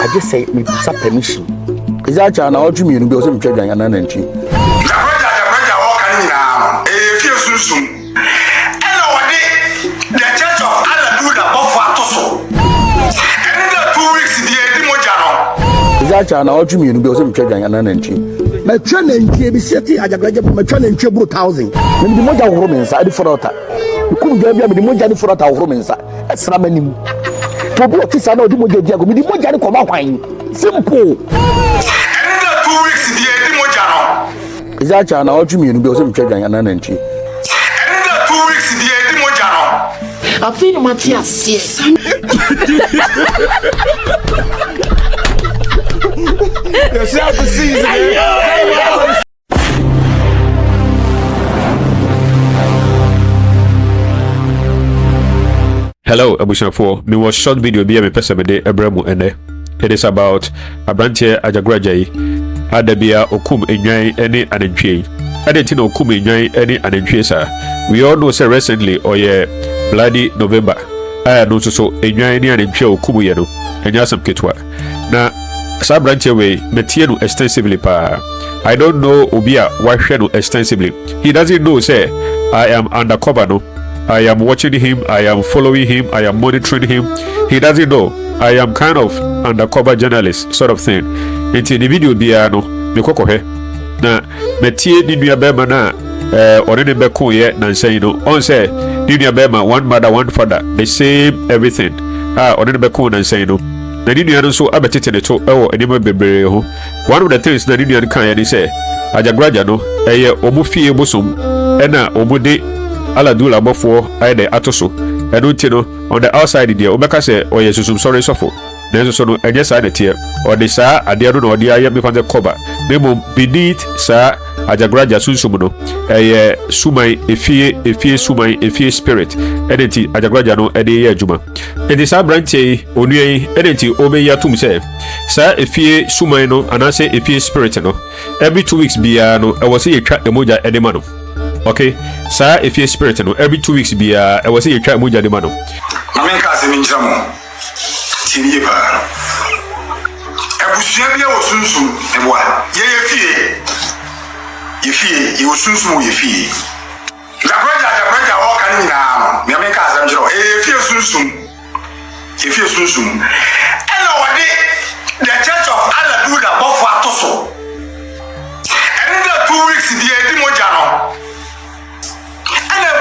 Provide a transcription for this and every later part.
I just say me some permission. Is that China or Jimmy and Bill Children and energy? The church of Allah do the buff. Another 2 weeks, the Edimojano. Is that China or Jimmy and Bill Children and energy? My challenge be setting Ajagurajah, my challenge 1,000. When the Moja room inside for water. You couldn't get the Moja for water room inside. That's Ramanim. To go to Sano, the Moja, the Moja come out. Simple. Another 2 weeks, the Edimojano. Is that China or Jimmy and Bill Children and energy? Another 2 weeks, the Edimojano. I feel Matthias, yes. Yourself the season. Hello, Abusiafoɔ. Me was short video bi a me pese me de ebremu ene. It is about Kwabena Asiamah Adabia okum enwan ene anantwie. Adentina okum enwan ene anantwie sa. We all know say recently bloody November. No so enwan ene anantwie okum ye no. Enya asam ketwa. Na sa branche we metie no extensively pa. I don't know obia wahwe no extensively. He doesn't know say I am undercover no. I am watching him, I am following him, I am monitoring him. He doesn't know. I am kind of undercover journalist sort of thing. Into the video bia no me kokohe. Na metie ni nua bema na orene beko ye na nsan no. On say ni nua bema one mother one father, the same everything. Orene beko na nsan no. Na ni nua no so abetete ne to ewo enema bebree ho. One of the things na ni nua kan ya ni say Ajagurajah no eye omufie bosom ena omude aladula bofo aide atoso enuti no on the outside there obeka say oye susum sorry sofo nenso so no enye sa netie ode sa ade no na ode aye me kwanze cover memo beneath sa Ajagurajah sunsum no eye sumai efie sumai efie spirit edenti Ajagurajah no ede ye adwuma ede sa branche onuei edenti obeya tum say sa efie sumai no anase efie spirit no every 2 weeks bia no e was ye twa emoja edema no. Okay, sir, if you're spirit, no, every 2 weeks be I was say you try muja de mano. Mamenka se minjamo. Tiniba. Ebusia bia osunsun eboa. Ye fie, you osunsun ye fie. Ajagurajah o kan nyina no. Mamenka se minjamo. Fie osunsun. Ye fie osunsun. Ela wade the church of Allah do the buff atoso. Another 2 weeks the Edimojano.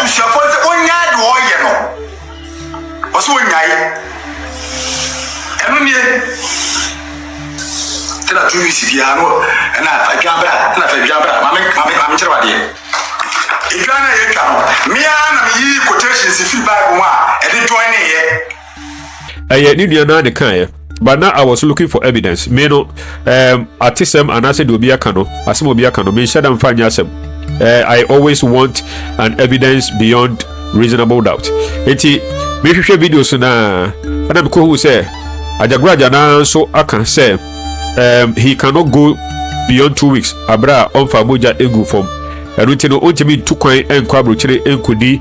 Sofo onya do oye no oso onyai enu nie tena tu isi dia no na fadwabra mame chirwade igana ye ka no mia na me yi quotations fi Bible a e de join ye ni nua na de kan. But now I was looking for evidence. Me no atisem anase de obi aka no asem obi aka no me shada mfanya asem. I always want an evidence beyond reasonable doubt. Eti me hwehwe videos na ana me ko hu say Ajagurajah na so aka say he cannot go beyond 2 weeks abra onfa moja egu from eruti no ontimi tukwan enkwa brochire enkodi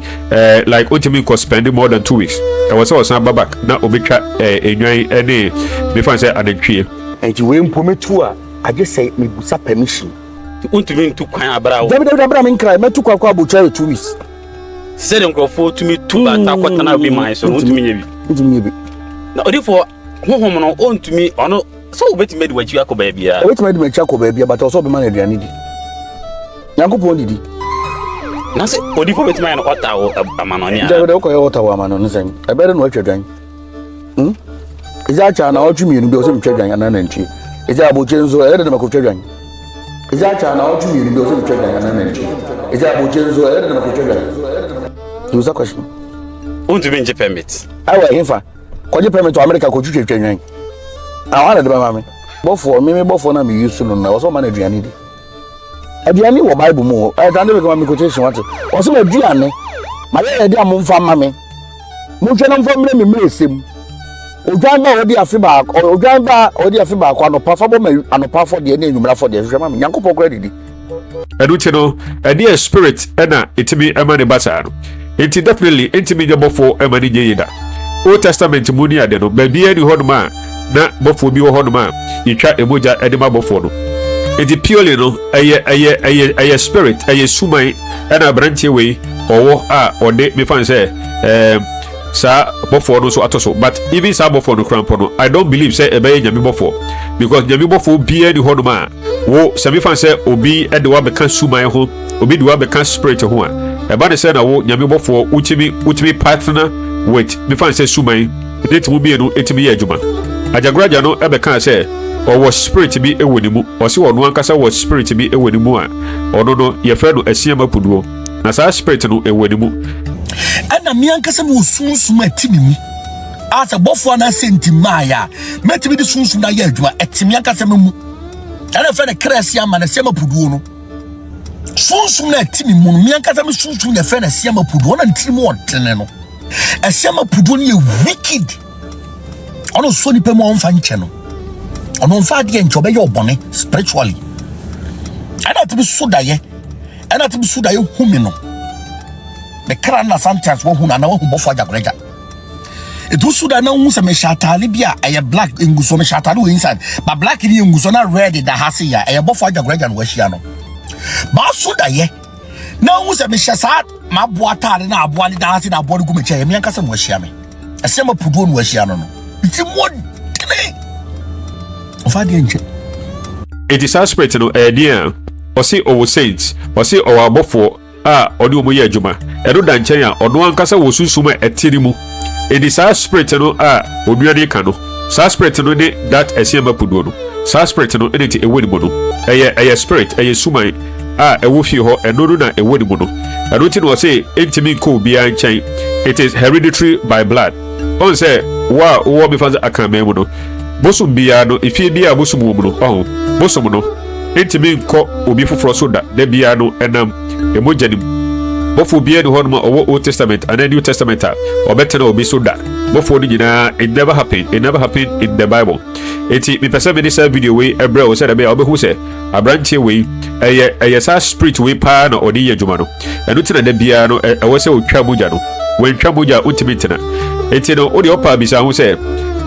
like ontimi ko spend more than 2 weeks. I was also back na obetwa enwan ene me fan say anantwie enti we mpometu a I just say me busa permission. Untumi tukwan abra wo. Dabra me nkra me tukwa kwa bocha 2 weeks. Se de nkrofo tumi tuba ta kwata na bi man so untumi nyebi. Untumi nyebi. Na Odiifuor honhom no ontumi ono so obetime de wachi akoba bia. Obetime de wachi akoba bia but also be man aduane di. Yankopon didi. Na se Odiifuor betime na ota wo amanonia. Nje de ko ye ota wo amano nsem. Ebere no atwadwan. Iza cha na otumi nu bi o se mtwadwan ana nanchi. Iza aboche nzo ere de makotwadwan. Iza cha na otumi nu bi o se mtwadwan ana nanchi. Iza aboche nzo ere de makotwadwan. You was a question. Untumi nje permit. Awa hinfa. Kwaje permit to America ko twetwetwan. Awana de ba mame. Bofo me bofo na me use no na wo so man aduane di. Aduane wo Bible mu. Tande be ko me quotation what. Wo so aduane. Ma ye de amomfa mame. Mo hwe na mfa mre me mresem. Odwan ba odi afi ba odwan ba odi afi ba ko anopa fa bo ma anopa fo de na enumra fo de hwe mame. Nyankopɔ kora didi. Eduche no edi spirit ena itimi emane basa no. Enti definitely intimi jabofo emane jeyida. Old Testament muni ade no ba bia ni hoduma na bɔfoɔ bi wɔ hɔ nom a yɛtwa emogya ɛde ma bɔfoɔ no enti purely no ɛyɛ spirit ɛyɛ suman ɛna abranteɛ wei ɔwɔ a ɔde mefa sɛ saa bɔfoɔ no so ato so but even saa bɔfoɔ no krampo no I don't believe say ɛbɛyɛ nyame bɔfoɔ because nyame bɔfoɔ biara ni hɔ nom a wo sɛ mefa sɛ obi ɛde wa bɛka suman ho obi de wa bɛka spirit ho a ɛba ne sɛ na wo nyame bɔfoɔ wotumi partner with mefa sɛ suman ne timu bienu etimi yɛ adwuma Ajagurajah no ɛbɛka sɛ ɔwɔ spirit bi ɛwɔ ne mu ɔsi ɔno ankasa wɔ spirit bi ɛwɔ ne mu a ɔno no yɛfrɛ no Asiamah Puduo na saa spirit no ɛwɔ ne mu ana me ankasa no sunsun atimi mu asa bɔfo na sentima ya metimi de sunsun na yɛ adwuma atimi ankasa mu ana fɛ ne krasi ama na Asiamah Puduo no sunsun na atimi mu me ankasa me sunsun na fɛ na Asiamah Puduo na ntimi ɔtene no Asiamah Puduo no yɛ wicked ono so ni pe mo onfa nche no ono onfa de nche obeye obone spiritually ana tibi sudaye humi no the kran na sometimes wo hu na wo hu bofo Ajagurajah etu suda na hu se me shatale bia eye black nguso me shatale we inside but black ni nguso na red da hase ya eye bofo Ajagurajah no wahia no ba sudaye na hu se me shasa ma boatare na aboa ni da hase na aboa gu me che me ankasa mo wahia me Asiamah Puduo no wahia no it's more it is our spirit no idea or say our saints or say our bofo odi omo ye adwuma edo da nchen a odo ankasa wo susuma etiri mu it is our spirit no oduade ka no sa spirit no ne that Asiamah Puduo no sa spirit no ne ti ewo ni mu no eye spirit eye suman ewo fi ho eno no na ewo ni mu no edo ti no say entimi ko bia nchen it is hereditary by blood on say wa wo be faza akame mu no bosum bia no ifie bia bosum mu no bosum no entimi nko obi foforo so da bia no enam emoja ni bofo bia no hono owo Old Testament and New Testament obetena obi so da bofo no nyina it never happened in the Bible eti me pese me this video we ebre o se da bia obehu se abrantie we eye sa spirit we pa na odi yadwuma no eno tina da bia no ewo se otwa moja no wentwa moja ultimate na eti no odi opa bisa hu se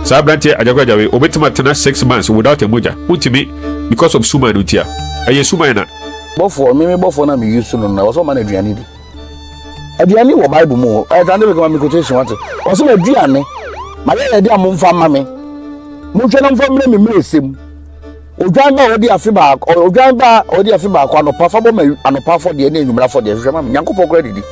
sa abrantie Ajagurajah we obetima tena 6 months without a moja ultimate because of suman utia eye suman na bofo na me use no na was man aduane di aduane wo Bible mu tande be come quotation what was me aduane ma ye de amomfa ma me mo twa na mfa mre me mresem odwan ba odi Afrifa ko anopa fa bo ma anopa fo de na enwumra fo de hwehwe ma nyankopɔ kora didi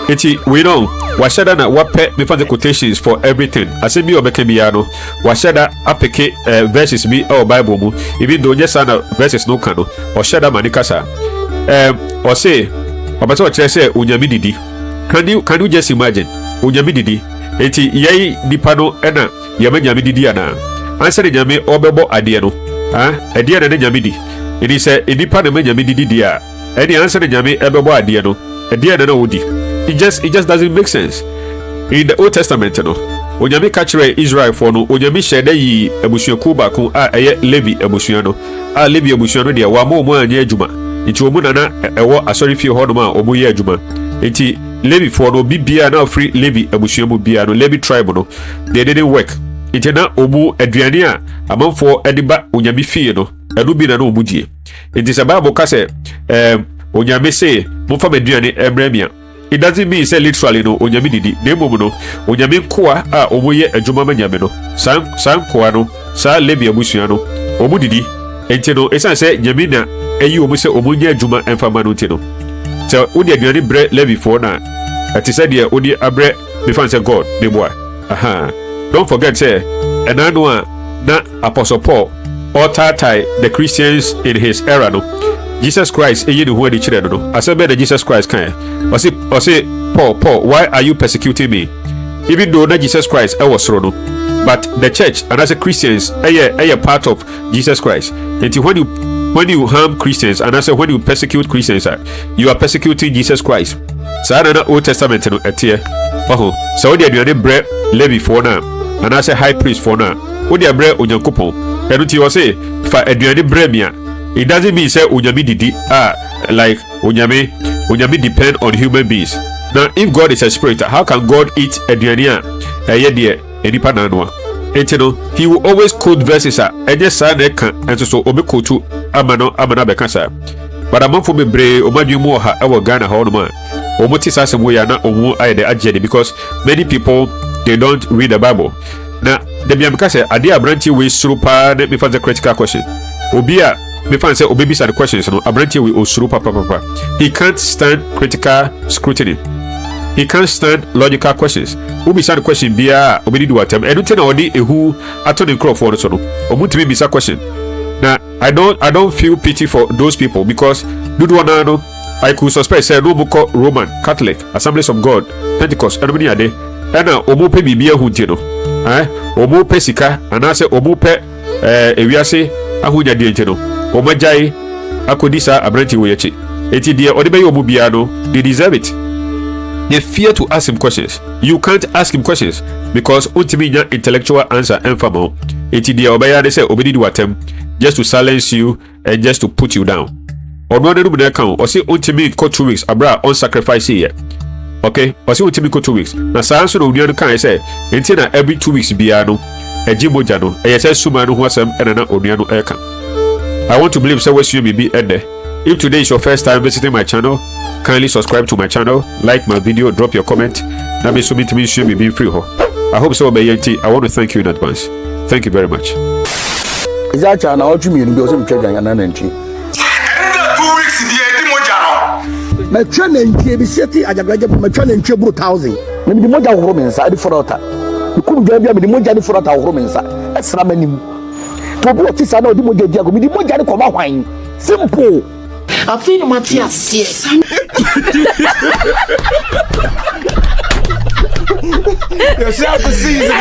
eti we know washada na wape me find the quotations for everything asebi obeka biya no washada apeke verses bi or Bible mu even though nyesa na verses no kano washada manikasa or say obato kire say onyame didi can you just imagine onyame didi eti yei nipa no ena yame nyame didi ana answer nyame obebo ade no ade na nyame di edi say nipa na nyame didi dia eni answer nyame ebebo ade no ade na odi. It just doesn't make sense. In the Old Testament, no, onyame kachire Israel for no, onyame shede yi ebusuaku ba ko eye Levi ebusua no. Levi ebusua no de wa mo anya adwuma. Nti omu nana ewo asori fie ho no ma omu ye adwuma. Nti Levi for no bibia na free Levi ebusua mu bia no Levi tribe no. They didn't work. Nti na omu aduane a amanfo ediba onyame fie no. Enu bi na no omu die. Nti se Bible ka se onyame se mo fa aduane emremia. It doesn't mean say literally no onyame didi nemo no onyame koa omoye adwuma manyame no san koa no sa Levi abusua no omu didi enti no esan say nyame na eyi omu se omunye adwuma emfama no ti no so odi aduane bre Levi for na ati say de odi abre me fan say God de boy don't forget say enano na Apostle Paul tie the Christians in his era no Jesus Christ eyi ni hu adi kire no asebe the Jesus Christ kan o say Paul why are you persecuting me even though na Jesus Christ was soro no but the church and as a Christians are part of Jesus Christ and when you harm Christians and as when you persecute Christians you are persecuting Jesus Christ so na Old Testament no etie so the aduane bre Levi for na and as a high priest for na wo de bre onyankopon enu ti o say fa aduane bre mia. It doesn't mean say onyame didi like onyame depend on human beings. Now if God is a spirit, how can God eat aduane eye de enipa na no he will always quote verses and just say and so obe quote to amana bekasa. But among for me bre omadu mu ha e wo Ghana ha onuma. Omo ti sa semo ya na omo aye de agede because many people they don't read the Bible. Na the bia bekasa ade abranti we suru pa na me fa the critical question. Obi a me fa say obi bisa the questions no abranti we osuru papa. He can't stand critical scrutiny. He can't stand logical questions. Who bisa the question bia obi di do atem. Enu te na odi ehu ato the crop for so no. Omo timi bisa question. Now I don't feel pity for those people because no I could suspect say no book Roman Catholic Assemblies of God Pentecost and many ade and omo pe bibia hunti no omo pe sika and I say omo pe ewiase ahunya de nti no omo jai akodisa abranti wo yechi eti de ode be omo bia no they deserve it. They fear to ask him questions. You can't ask him questions because ultimately intellectual answer enfamo eti de obaya de say obedi do atem just to silence you and just to put you down. Or no na account or say ultimate ko 2 weeks abra on sacrifice here. Okay? Or say ultimate ko 2 weeks. Na sanso no unu kan say enti na every 2 weeks bia no eji moja no e say suma no ho asem ena na onua no eka. I want to believe say we should be ende. If today is your first time visiting my channel, kindly subscribe to my channel, like my video, drop your comment. Na me so me should be free ho. I hope so be yenti. I want to thank you in advance. Thank you very much. Is that China or Jimmy and Joseph Chadang and Nanchi? 2 weeks, the Edimojano. My challenge, the city, I graduated my challenge, 1,000. Maybe the Moja room inside for water. You couldn't get the Moja for water room inside. That's Ramanim. To what is another Moja, the Moja come out wine. Simple. I feel Matthias. Yourself the season.